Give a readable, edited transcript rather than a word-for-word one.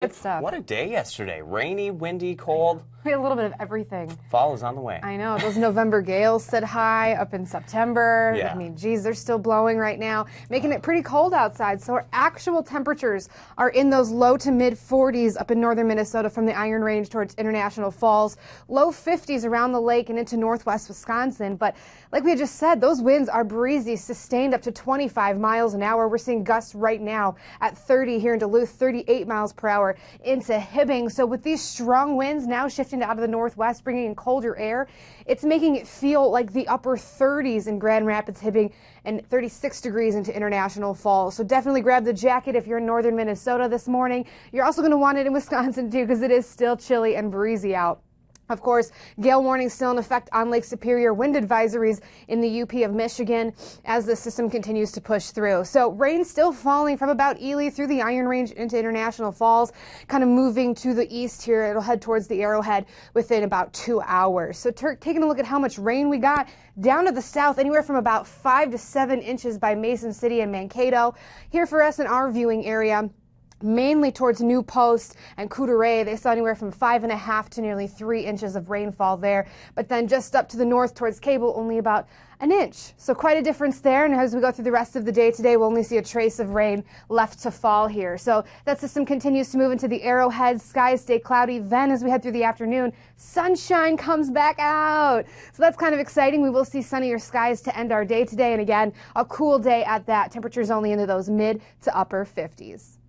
Good stuff. What a day yesterday. Rainy, windy, cold. We had a little bit of everything. Fall is on the way. I know. Those November gales set high up in September. Yeah. I mean, geez, they're still blowing right now, making it pretty cold outside. So our actual temperatures are in those low to mid 40s up in northern Minnesota from the Iron Range towards International Falls. Low 50s around the lake and into northwest Wisconsin. But like we had just said, those winds are breezy, sustained up to 25 miles an hour. We're seeing gusts right now at 30 here in Duluth, 38 miles per hour into Hibbing. So with these strong winds now shifting out of the northwest, bringing in colder air, it's making it feel like the upper 30s in Grand Rapids, Hibbing, and 36 degrees into International Falls. So definitely grab the jacket if you're in northern Minnesota this morning. You're also going to want it in Wisconsin too, because it is still chilly and breezy out. Of course, gale warnings still in effect on Lake Superior, wind advisories in the UP of Michigan as the system continues to push through. So rain still falling from about Ely through the Iron Range into International Falls, kind of moving to the east here. It'll head towards the Arrowhead within about 2 hours. So taking a look at how much rain we got down to the south, anywhere from about 5 to 7 inches by Mason City and Mankato. Here for us in our viewing area, mainly towards New Post and Coudray, they saw anywhere from 5.5 to nearly 3 inches of rainfall there. But then just up to the north towards Cable, only about an inch. So quite a difference there. And as we go through the rest of the day today, we'll only see a trace of rain left to fall here. So that system continues to move into the Arrowhead. Skies stay cloudy. Then as we head through the afternoon, sunshine comes back out. So that's kind of exciting. We will see sunnier skies to end our day today. And again, a cool day at that. Temperatures only into those mid to upper 50s.